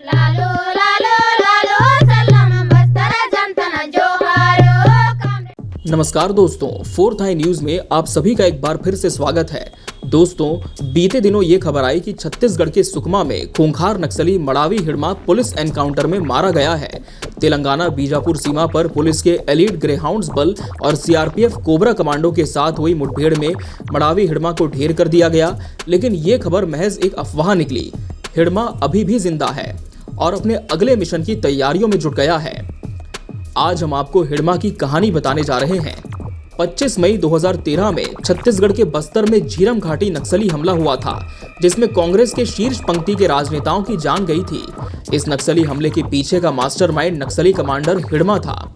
लालो लालो लालो सलाम बस्तर जनतन जोहारो। नमस्कार दोस्तों, फोर्थ आई न्यूज में आप सभी का एक बार फिर से स्वागत है। दोस्तों, बीते दिनों ये खबर आई कि छत्तीसगढ़ के सुकमा में खूंखार नक्सली मड़ावी हिड़मा पुलिस एनकाउंटर में मारा गया है। तेलंगाना बीजापुर सीमा पर पुलिस के एलीट ग्रेहाउंड्स बल और सीआरपीएफ कोबरा कमांडो के साथ हुई मुठभेड़ में मड़ावी हिड़मा को ढेर कर दिया गया, लेकिन ये खबर महज एक अफवाह निकली। हिड़मा अभी भी जिंदा है और अपने अगले मिशन की तैयारियों में जुट गया है। आज हम आपको हिड़मा की कहानी बताने जा रहे हैं। 25 मई 2013 में छत्तीसगढ़ के बस्तर में झीरम घाटी नक्सली हमला हुआ था, जिसमें कांग्रेस के शीर्ष पंक्ति के राजनेताओं की जान गई थी। इस नक्सली हमले के पीछे का मास्टरमाइंड नक्सली कमांडर हिड़मा था।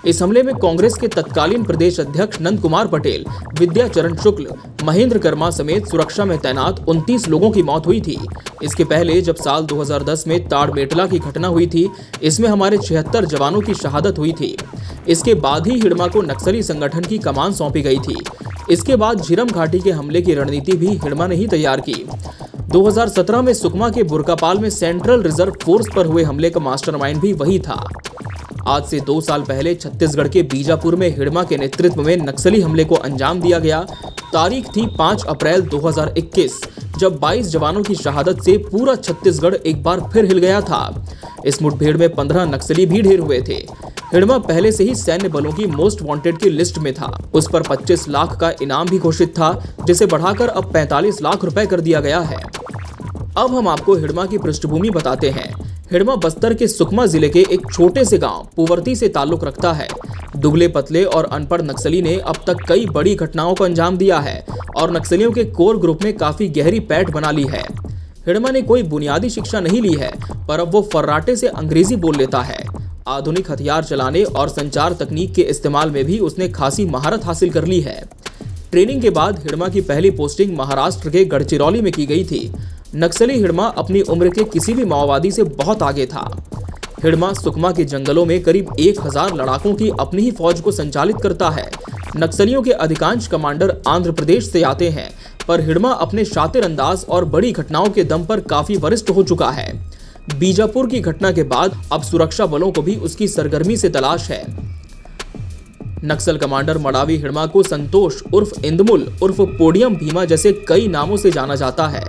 इस हमले में कांग्रेस के तत्कालीन प्रदेश अध्यक्ष नंद कुमार पटेल, विद्याचरण शुक्ल, महेंद्र कर्मा समेत सुरक्षा में तैनात 29 लोगों की मौत हुई थी। इसके पहले जब साल 2010 में ताड़मेटला की घटना हुई थी, इसमें हमारे 76 जवानों की शहादत हुई थी। इसके बाद ही हिड़मा को नक्सली संगठन की कमान सौंपी गई थी। इसके बाद झीरम घाटी के हमले की रणनीति भी हिड़मा ने ही तैयार की। 2017 में सुकमा के बुरकापाल में सेंट्रल रिजर्व फोर्स पर हुए हमले का मास्टरमाइंड भी वही था। आज से 2 साल पहले छत्तीसगढ़ के बीजापुर में हिड़मा के नेतृत्व में नक्सली हमले को अंजाम दिया गया। तारीख थी 5 अप्रैल 2021, जब 22 जवानों की शहादत से पूरा छत्तीसगढ़ एक बार फिर हिल गया था। इस मुठभेड़ में 15 नक्सली भी ढेर हुए थे। हिड़मा पहले से ही सैन्य बलों की मोस्ट वांटेड की लिस्ट में था। उस पर 25 लाख का इनाम भी घोषित था, जिसे बढ़ाकर अब 45 लाख रुपए कर दिया गया है। अब हम आपको हिड़मा की पृष्ठभूमि बताते हैं। हिड़मा बस्तर के सुकमा जिले के एक छोटे से गांव पुवर्ती से ताल्लुक रखता है। दुबले पतले और अनपढ़ नक्सली ने अब तक कई बड़ी घटनाओं को अंजाम दिया है और नक्सलियों के कोर ग्रुप में काफी गहरी पैठ बना ली है। हिड़मा ने कोई बुनियादी शिक्षा नहीं ली है, पर अब वो फर्राटे से अंग्रेजी बोल लेता है। आधुनिक हथियार चलाने और संचार तकनीक के इस्तेमाल में भी उसने खासी महारत हासिल कर ली है। ट्रेनिंग के बाद हिड़मा की पहली पोस्टिंग महाराष्ट्र के गढ़चिरौली में की गई थी। नक्सली हिड़मा अपनी उम्र के किसी भी माओवादी से बहुत आगे था। हिड़मा सुकमा के जंगलों में करीब 1000 लड़ाकों की अपनी ही फौज को संचालित करता है। नक्सलियों के अधिकांश कमांडर आंध्र प्रदेश से आते हैं, पर हिड़मा अपने शातिर अंदाज और बड़ी घटनाओं के दम पर काफी वरिष्ठ हो चुका है। बीजापुर की घटना के बाद अब सुरक्षा बलों को भी उसकी सरगर्मी से तलाश है। नक्सल कमांडर मड़ावी हिड़मा को संतोष उर्फ इंदमुल उर्फ पोडियम भीमा जैसे कई नामों से जाना जाता है।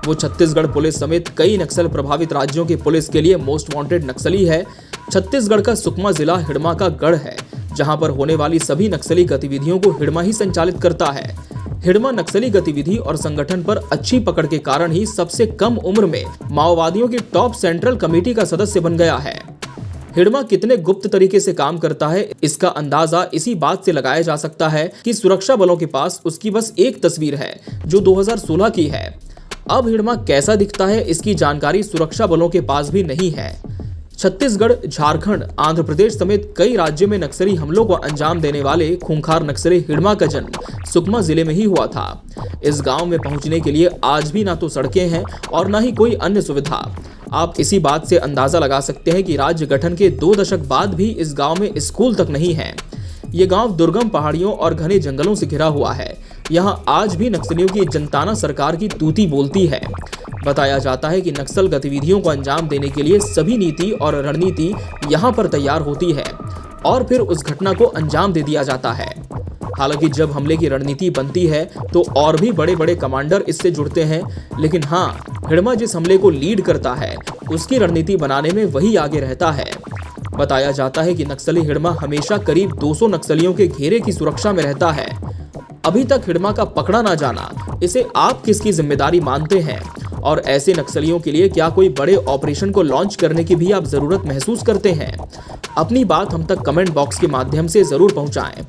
वो छत्तीसगढ़ पुलिस समेत कई नक्सल प्रभावित राज्यों की पुलिस के लिए मोस्ट वांटेड नक्सली है। छत्तीसगढ़ का सुकमा जिला हिड़मा का गढ़ है, जहां पर होने वाली सभी नक्सली गतिविधियों को हिड़मा ही संचालित करता है। हिड़मा नक्सली गतिविधि और संगठन पर अच्छी पकड़ के कारण ही सबसे कम उम्र में माओवादियों की टॉप सेंट्रल कमेटी का सदस्य बन गया है। हिड़मा कितने गुप्त तरीके से काम करता है, इसका अंदाजा इसी बात से लगाया जा सकता है कि सुरक्षा बलों के पास उसकी बस एक तस्वीर है, जो 2016 की है। अब हिड़मा कैसा दिखता है, इसकी जानकारी सुरक्षा बलों के पास भी नहीं है। छत्तीसगढ़, झारखंड, आंध्र प्रदेश समेत कई राज्यों में नक्सली हमलों को अंजाम देने वाले खूंखार नक्सली हिड़मा का जन्म सुकमा जिले में ही हुआ था। इस गांव में पहुंचने के लिए आज भी ना तो सड़कें हैं और ना ही कोई अन्य सुविधा। आप इसी बात से अंदाजा लगा सकते हैं कि राज्य गठन के 2 दशक बाद भी इस गांव में स्कूल तक नहीं है। ये गांव दुर्गम पहाड़ियों और घने जंगलों से घिरा हुआ है। यहाँ आज भी नक्सलियों की जनताना सरकार की तूती बोलती है। बताया जाता है कि नक्सल गतिविधियों को अंजाम देने के लिए सभी नीति और रणनीति यहाँ पर तैयार होती है और फिर उस घटना को अंजाम दे दिया जाता है। हालांकि जब हमले की रणनीति बनती है तो और भी बड़े बड़े कमांडर इससे जुड़ते हैं, लेकिन हाँ, हिड़मा जिस हमले को लीड करता है उसकी रणनीति बनाने में वही आगे रहता है। बताया जाता है कि नक्सली हिड़मा हमेशा करीब 200 नक्सलियों के घेरे की सुरक्षा में रहता है। अभी तक हिड़मा का पकड़ा ना जाना, इसे आप किसकी जिम्मेदारी मानते हैं? और ऐसे नक्सलियों के लिए क्या कोई बड़े ऑपरेशन को लॉन्च करने की भी आप जरूरत महसूस करते हैं? अपनी बात हम तक कमेंट बॉक्स के माध्यम से जरूर पहुंचाएं।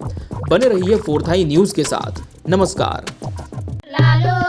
बने रहिए फोर्थ आई न्यूज के साथ। नमस्कार। लालो